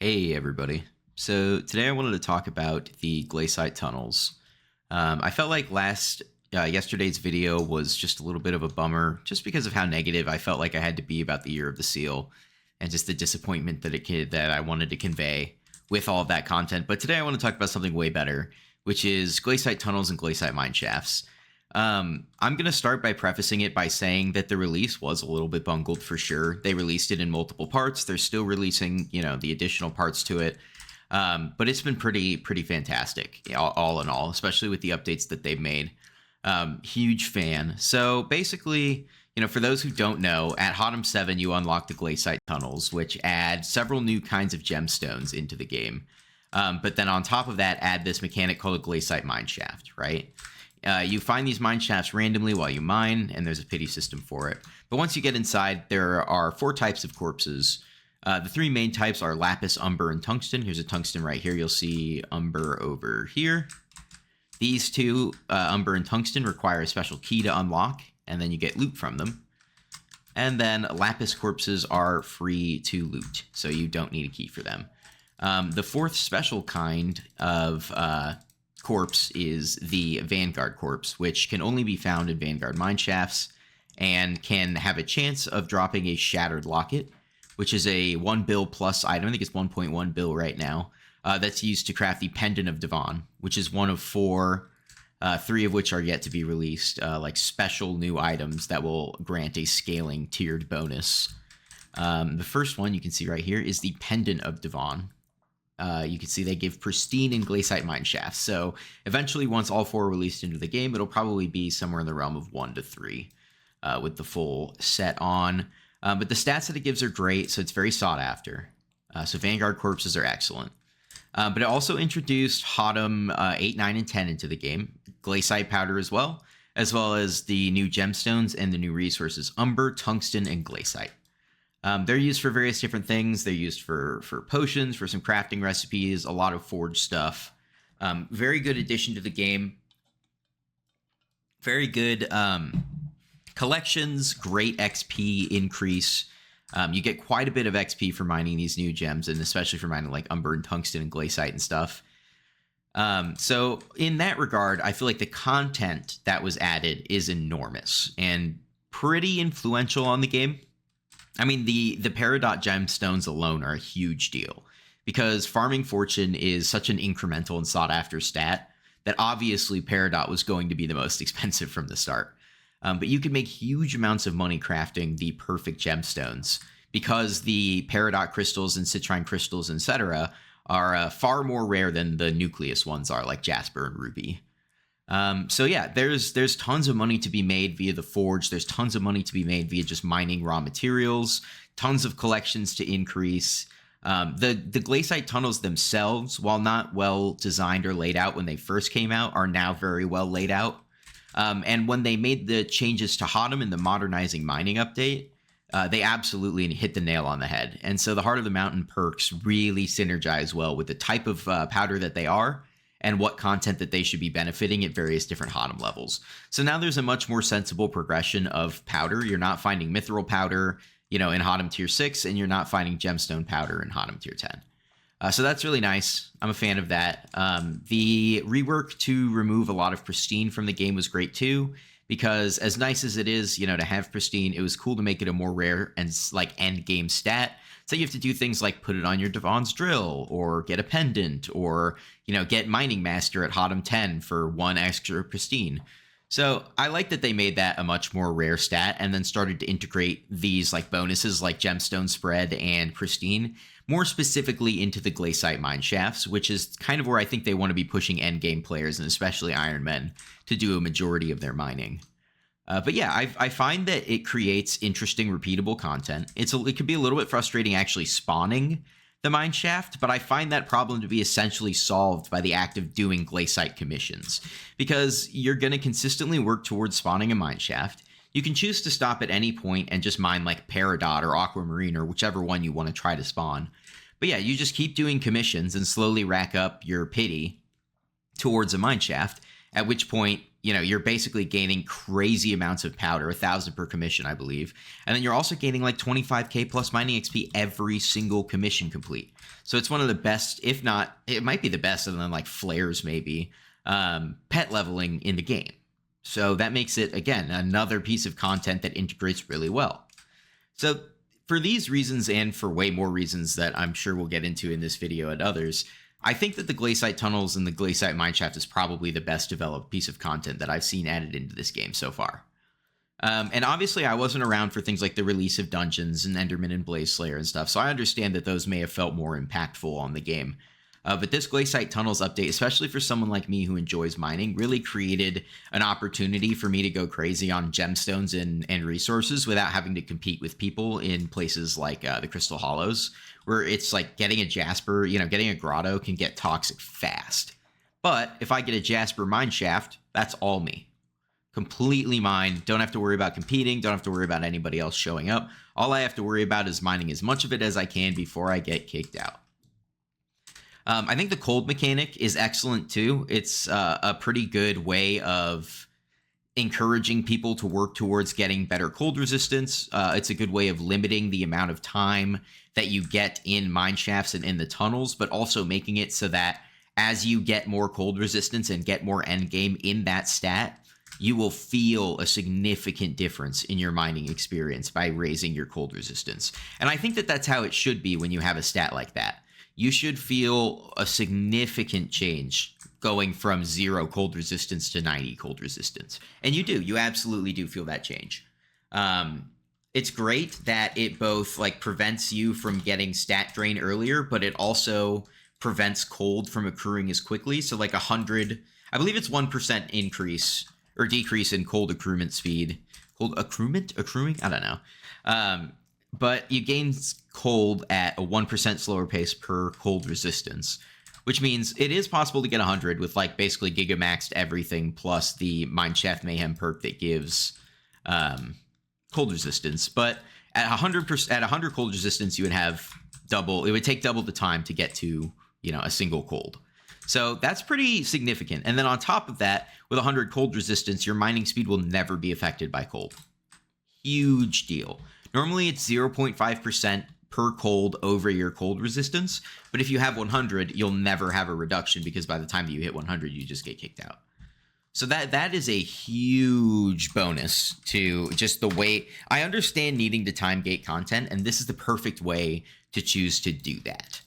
Hey everybody. So today I wanted to talk about the Glacite tunnels. I felt like yesterday's video was just a little bit of a bummer, just because of how negative I felt like I had to be about the Year of the Seal, and just the disappointment that I wanted to convey with all of that content. But today I want to talk about something way better, which is Glacite tunnels and Glacite mine shafts. I'm going to start by prefacing it by saying that the release was a little bit bungled for sure. They released it in multiple parts. They're still releasing, the additional parts to it. But it's been pretty fantastic, all in all, especially with the updates that they've made. Huge fan. So basically, for those who don't know, at Hotum 7, you unlock the Glacite tunnels, which add several new kinds of gemstones into the game. But then on top of that, add this mechanic called a Glacite mine shaft, right? You find these mine shafts randomly while you mine, and there's a pity system for it. But once you get inside, there are 4 types of corpses. The 3 main types are lapis, umber, and tungsten. Here's a tungsten right here. You'll see umber over here. These 2, umber and tungsten, require a special key to unlock, and then you get loot from them. And then lapis corpses are free to loot, so you don't need a key for them. The 4th special kind of corpse is the Vanguard corpse, which can only be found in Vanguard mine shafts and can have a chance of dropping a shattered locket, which is a 1 bill plus item. I think it's 1.1 bill right now. That's used to craft the Pendant of Devon, which is one of 4, 3 of which are yet to be released, like special new items that will grant a scaling tiered bonus. The first one you can see right here is the Pendant of Devon. You can see they give pristine and Glacite mine shafts. So eventually, once all 4 are released into the game, it'll probably be somewhere in the realm of 1 to 3 with the full set on. But the stats that it gives are great, so it's very sought after. So Vanguard corpses are excellent. But it also introduced Hotum 8, 9, and 10 into the game. Glacite powder as well as the new gemstones and the new resources, umber, tungsten, and Glacite. They're used for various different things. They're used for potions, for some crafting recipes, a lot of forge stuff. Very good addition to the game. Very good collections, great XP increase. You get quite a bit of XP for mining these new gems, and especially for mining like umber and tungsten and Glacite and stuff. So in that regard, I feel like the content that was added is enormous and pretty influential on the game. I mean, the Peridot gemstones alone are a huge deal because farming fortune is such an incremental and sought after stat that obviously Peridot was going to be the most expensive from the start. But you can make huge amounts of money crafting the perfect gemstones because the Peridot crystals and citrine crystals, etc., are far more rare than the nucleus ones are, like Jasper and Ruby. So yeah, there's tons of money to be made via the forge. There's tons of money to be made via just mining raw materials, tons of collections to increase. The Glacite tunnels themselves, while not well designed or laid out when they first came out, are now very well laid out. And when they made the changes to Hotum in the modernizing mining update, they absolutely hit the nail on the head. And so the Heart of the Mountain perks really synergize well with the type of powder that they are and what content that they should be benefiting at various different Hotum levels. So now there's a much more sensible progression of powder. You're not finding mithril powder, in Hotum tier 6, and you're not finding gemstone powder in Hotum tier 10. So that's really nice. I'm a fan of that. The rework to remove a lot of pristine from the game was great too, because as nice as it is, to have pristine, it was cool to make it a more rare and like end game stat. So you have to do things like put it on your Devon's drill, or get a pendant, or get Mining Master at Hotum 10 for 1 extra pristine. So I like that they made that a much more rare stat, and then started to integrate these like bonuses like gemstone spread and pristine more specifically into the Glacite mine shafts, which is kind of where I think they want to be pushing endgame players, and especially Iron Men, to do a majority of their mining. But yeah, I find that it creates interesting, repeatable content. It can be a little bit frustrating actually spawning the mine shaft, but I find that problem to be essentially solved by the act of doing Glacite commissions, because you're going to consistently work towards spawning a mine shaft. You can choose to stop at any point and just mine like Peridot or Aquamarine or whichever one you want to try to spawn. But yeah, you just keep doing commissions and slowly rack up your pity towards a mine shaft, at which point you're basically gaining crazy amounts of powder, 1,000 per commission, I believe. And then you're also gaining like 25k plus mining XP every single commission complete. So it's one of the best, if not, it might be the best, other than like flares maybe, pet leveling in the game. So that makes it, again, another piece of content that integrates really well. So for these reasons, and for way more reasons that I'm sure we'll get into in this video and others, I think that the Glacite tunnels and the Glacite mineshaft is probably the best developed piece of content that I've seen added into this game so far. And obviously I wasn't around for things like the release of dungeons and Enderman and Blaze Slayer and stuff, so I understand that those may have felt more impactful on the game. But this Glacite tunnels update, especially for someone like me who enjoys mining, really created an opportunity for me to go crazy on gemstones and resources without having to compete with people in places like the Crystal Hollows, where it's like getting a Jasper, getting a grotto can get toxic fast. But if I get a Jasper mineshaft, that's all me. Completely mine. Don't have to worry about competing. Don't have to worry about anybody else showing up. All I have to worry about is mining as much of it as I can before I get kicked out. I think the cold mechanic is excellent too. It's a pretty good way of encouraging people to work towards getting better cold resistance. It's a good way of limiting the amount of time that you get in mine shafts and in the tunnels, but also making it so that as you get more cold resistance and get more end game in that stat, you will feel a significant difference in your mining experience by raising your cold resistance. And I think that that's how it should be when you have a stat like that. You should feel a significant change going from 0 cold resistance to 90 cold resistance. And you do. You absolutely do feel that change. It's great that it both like prevents you from getting stat drain earlier, but it also prevents cold from accruing as quickly. So like 100, I believe it's 1% increase or decrease in cold accruement speed. Cold accruing? I don't know. But you gain cold at a 1% slower pace per cold resistance, which means it is possible to get 100 with like basically gigamaxed everything plus the Mineshaft Mayhem perk that gives cold resistance. But at 100 cold resistance, you would have double. It would take double the time to get to a single cold. So that's pretty significant. And then on top of that, with 100 cold resistance, your mining speed will never be affected by cold. Huge deal. Normally it's 0.5% per cold over your cold resistance, but if you have 100, you'll never have a reduction because by the time that you hit 100, you just get kicked out. So that is a huge bonus to just the way I understand needing to time gate content, and this is the perfect way to choose to do that.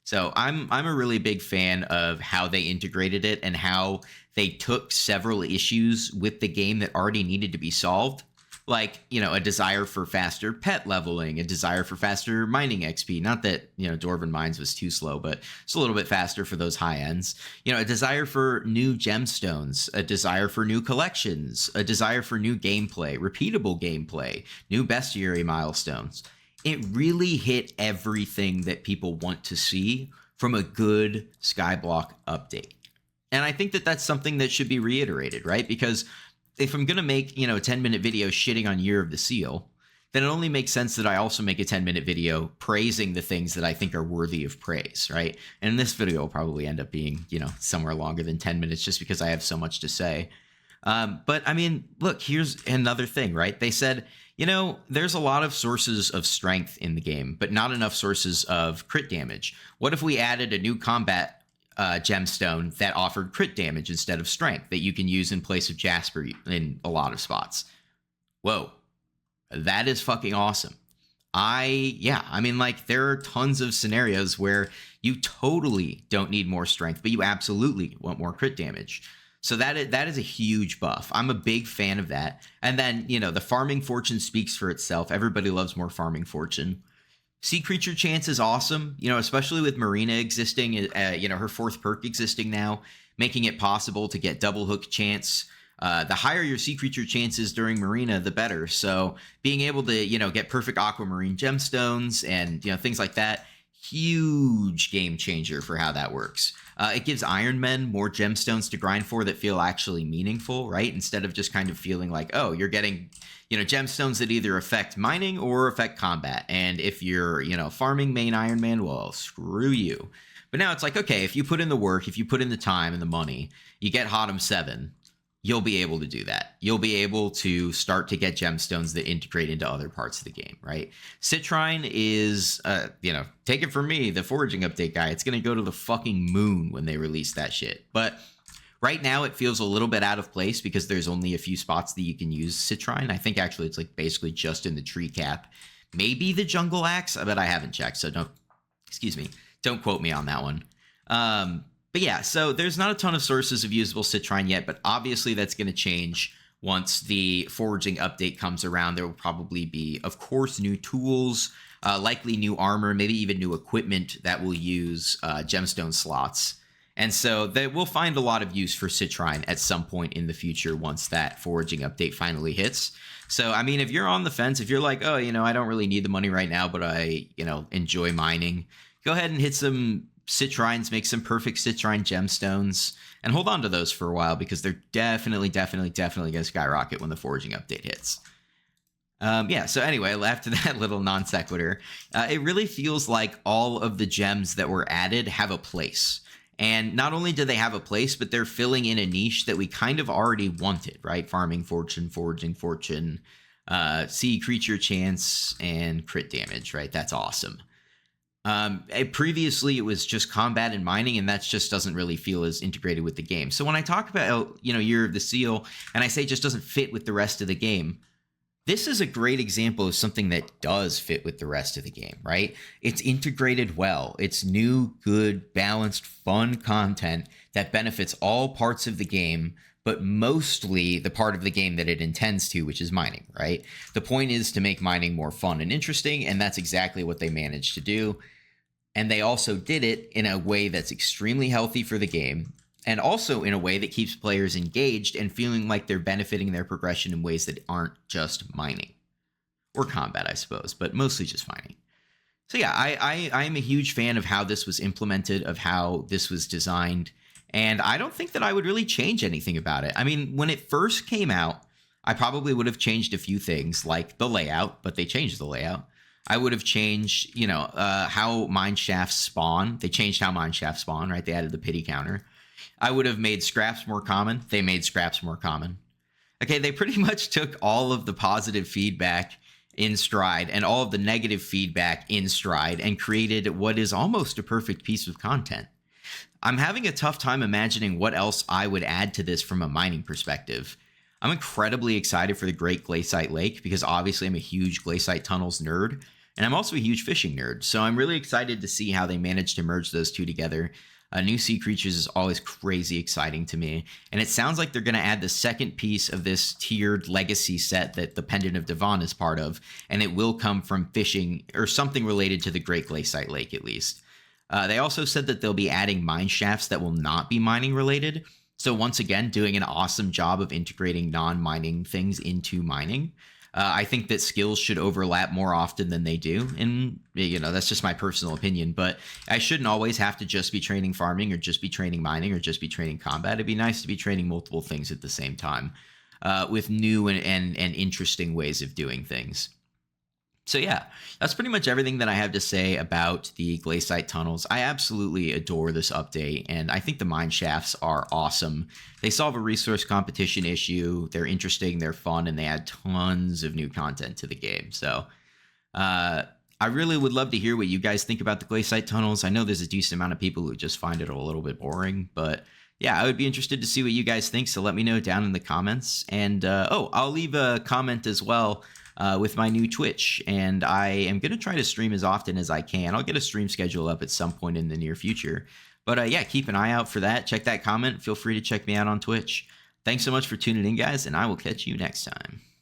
So I'm a really big fan of how they integrated it and how they took several issues with the game that already needed to be solved. Like, a desire for faster pet leveling, a desire for faster mining XP. Not that, Dwarven Mines was too slow, but it's a little bit faster for those high ends. A desire for new gemstones, a desire for new collections, a desire for new gameplay, repeatable gameplay, new bestiary milestones. It really hit everything that people want to see from a good SkyBlock update. And I think that that's something that should be reiterated, right? Because if I'm going to make, a 10-minute video shitting on Year of the Seal, then it only makes sense that I also make a 10-minute video praising the things that I think are worthy of praise, right? And this video will probably end up being, somewhere longer than 10 minutes just because I have so much to say. But I mean, look, here's another thing, right? They said, there's a lot of sources of strength in the game, but not enough sources of crit damage. What if we added a new combat gemstone that offered crit damage instead of strength that you can use in place of Jasper in a lot of spots? Whoa, that is fucking awesome. There are tons of scenarios where you totally don't need more strength, but you absolutely want more crit damage. So that is a huge buff. I'm a big fan of that. And then, the farming fortune speaks for itself. Everybody loves more farming fortune. Sea Creature Chance is awesome, especially with Marina existing, her 4th perk existing now, making it possible to get double hook chance. The higher your Sea Creature chances during Marina, the better. So being able to, get perfect aquamarine gemstones and, things like that, huge game changer for how that works. It gives Iron Men more gemstones to grind for that feel actually meaningful, right? Instead of just kind of feeling like, oh, you're getting, gemstones that either affect mining or affect combat. And if you're, farming main Iron Man, well, screw you. But now it's like, okay, if you put in the work, if you put in the time and the money, you get Hotum 7. you'll be able to do that. You'll be able to start to get gemstones that integrate into other parts of the game, right? Citrine is, take it from me, the foraging update guy. It's going to go to the fucking moon when they release that shit. But right now it feels a little bit out of place because there's only a few spots that you can use citrine. I think actually it's like basically just in the tree cap. Maybe the jungle axe, but I haven't checked, so don't quote me on that one. But yeah, so there's not a ton of sources of usable citrine yet, but obviously that's going to change once the foraging update comes around. There will probably be, of course, new tools, likely new armor, maybe even new equipment that will use gemstone slots. And so we'll find a lot of use for citrine at some point in the future once that foraging update finally hits. So, I mean, if you're on the fence, if you're like, oh, I don't really need the money right now, but I, enjoy mining, go ahead and hit some citrines, make some perfect citrine gemstones, and hold on to those for a while because they're definitely going to skyrocket when the foraging update hits. So anyway, after that little non sequitur, it really feels like all of the gems that were added have a place. And not only do they have a place, but they're filling in a niche that we kind of already wanted, right? Farming fortune, foraging fortune, sea creature chance, and crit damage, right? That's awesome. Previously, it was just combat and mining, and that just doesn't really feel as integrated with the game. So when I talk about, Year of the Seal, and I say it just doesn't fit with the rest of the game, this is a great example of something that does fit with the rest of the game, right? It's integrated well. It's new, good, balanced, fun content that benefits all parts of the game, but mostly the part of the game that it intends to, which is mining, right? The point is to make mining more fun and interesting, and that's exactly what they managed to do. And they also did it in a way that's extremely healthy for the game, and also in a way that keeps players engaged and feeling like they're benefiting their progression in ways that aren't just mining. Or combat, I suppose, but mostly just mining. So yeah, I'm a huge fan of how this was implemented, of how this was designed, and I don't think that I would really change anything about it. I mean, when it first came out, I probably would have changed a few things, like the layout, but they changed the layout. I would have changed, how mine shafts spawn. They changed how mine shafts spawn, right? They added the pity counter. I would have made scraps more common. They made scraps more common. Okay, they pretty much took all of the positive feedback in stride and all of the negative feedback in stride and created what is almost a perfect piece of content. I'm having a tough time imagining what else I would add to this from a mining perspective. I'm incredibly excited for the Great Glacite Lake because obviously I'm a huge Glacite Tunnels nerd, and I'm also a huge fishing nerd. So I'm really excited to see how they managed to merge those two together. New sea creatures is always crazy exciting to me, and it sounds like they're going to add the second piece of this tiered legacy set that the Pendant of Devon is part of, and it will come from fishing or something related to the Great Glacite Lake at least. They also said that they'll be adding mine shafts that will not be mining related. So once again, doing an awesome job of integrating non-mining things into mining. I think that skills should overlap more often than they do. And, that's just my personal opinion. But I shouldn't always have to just be training farming or just be training mining or just be training combat. It'd be nice to be training multiple things at the same time with new and interesting ways of doing things. So yeah, that's pretty much everything that I have to say about the Glacite tunnels. I absolutely adore this update, and I think the mine shafts are awesome. They solve a resource competition issue, they're interesting, they're fun, and they add tons of new content to the game. So I really would love to hear what you guys think about the Glacite tunnels. I know there's a decent amount of people who just find it a little bit boring, but yeah, I would be interested to see what you guys think, so let me know down in the comments. And I'll leave a comment as well with my new Twitch, and I am going to try to stream as often as I can. I'll get a stream schedule up at some point in the near future. But yeah, keep an eye out for that. Check that comment. Feel free to check me out on Twitch. Thanks so much for tuning in, guys, and I will catch you next time.